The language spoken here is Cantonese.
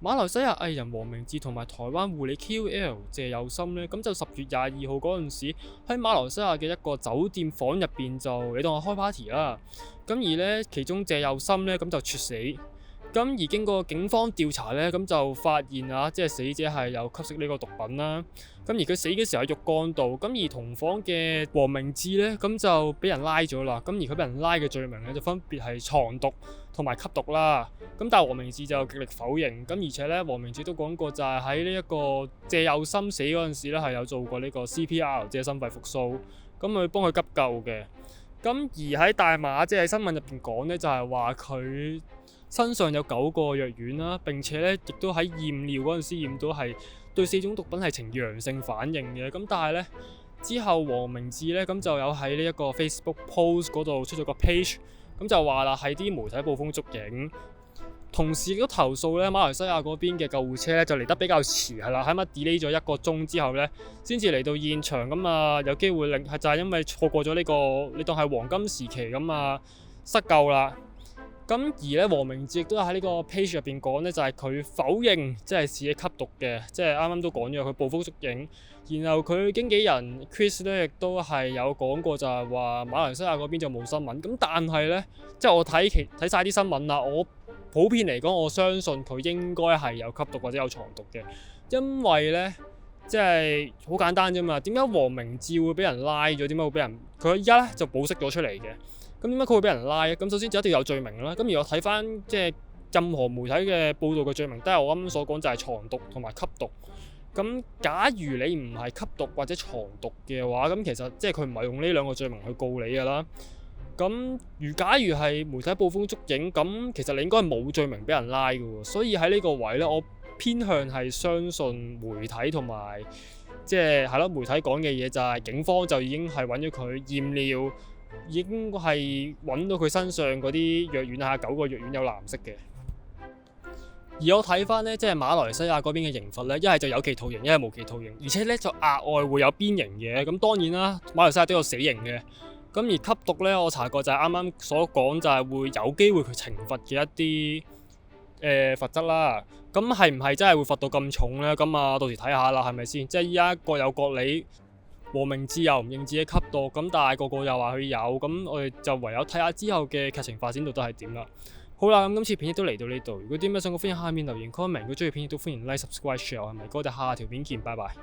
馬來西亞藝人黃明志同埋台灣護理 KOL 謝佑森呢，咁就10月22號嗰陣時喺馬來西亞嘅一個酒店房入邊就你當我開 party 啦。咁而呢，其中謝佑森呢，咁就猝死。咁而經過警方調查呢，咁就發現啊，即係死者係有吸食呢個毒品啦。咁而佢死嘅時候喺浴缸度。咁而同房嘅黃明志呢，咁就俾人拉咗啦。咁而佢俾人拉嘅罪名呢，就分別係藏毒同埋吸毒啦。咁但係黃明志就極力否認。咁而且呢，黃明志都講過就係喺呢一個謝佑森死嗰陣時呢，係有做過呢個 CPR 即係心肺復甦，咁去幫佢急救嘅。咁而喺大馬即係新聞入邊講呢，就係話佢身上有9個藥丸啦，並且咧亦都喺驗尿嗰陣時驗到係對4種毒品係呈陽性反應嘅。咁但係咧之後黃明志咧咁就有喺呢一個 Facebook post 嗰度出咗個 page，咁就話啦係啲媒體捕風捉影，同時亦都投訴咧馬來西亞嗰邊嘅救護車咧就嚟得比較遲係啦，喺乜 delay 咗1個鐘之後咧先至嚟到現場，咁啊有機會令係就係因為錯過咗呢個你當係黃金時期咁啊失救啦。咁而咧，黃明志亦都喺呢個 page 入邊講咧，就係佢否認即係自己吸毒嘅，即係啱啱都講咗佢捕風捉影。然後佢經紀人 Chris 咧亦都係有講過，就係話馬來西亞嗰邊就冇新聞。咁但係咧，即係我睇晒啲新聞啦，我普遍嚟講，我相信佢應該係有吸毒或者有藏毒嘅，因為咧即係好簡單啫嘛。點解黃明志會俾人拉咗？點解會俾人佢依家咧就保釋咗出嚟嘅？咁點解佢會俾人拉咧？咁首先就一定要有罪名啦。咁而我睇翻即係任何媒體嘅報導嘅罪名，都係我啱啱所講就係藏毒同埋吸毒。咁假如你唔係吸毒或者藏毒嘅話，咁其實即係佢唔係用呢兩個罪名去告你㗎啦。咁假如係媒體捕風捉影，咁其實你應該係冇罪名俾人拉㗎喎。所以喺呢個位咧，我偏向係相信媒體同埋即係係咯媒體講嘅嘢，就係警方就已經係揾咗佢驗尿。已經係揾到佢身上嗰啲藥丸啊，9個藥丸有藍色嘅。而我睇翻呢，即係馬來西亞嗰邊嘅刑罰呢，一係就有期徒刑，一係無期徒刑，而且呢就額外會有鞭刑嘅。咁當然啦，馬來西亞都有死刑嘅。咁而吸毒呢，我查過就係啱啱所講，就係會有機會佢懲罰嘅一啲罰則啦。咁係唔係真係會罰到咁重呢？咁啊，到時睇下啦，係咪先？即係依家各有各理。黃明志又唔認自己吸毒，咁但係個個又話佢有，咁我哋就唯有睇下之後嘅劇情發展到底係點啦。好啦，咁今次片亦都嚟到呢度。如果啲咩想講，歡迎下面留言 comment。如果中意片亦都歡迎 like、subscribe、share，係咪？我哋下條片見，拜拜。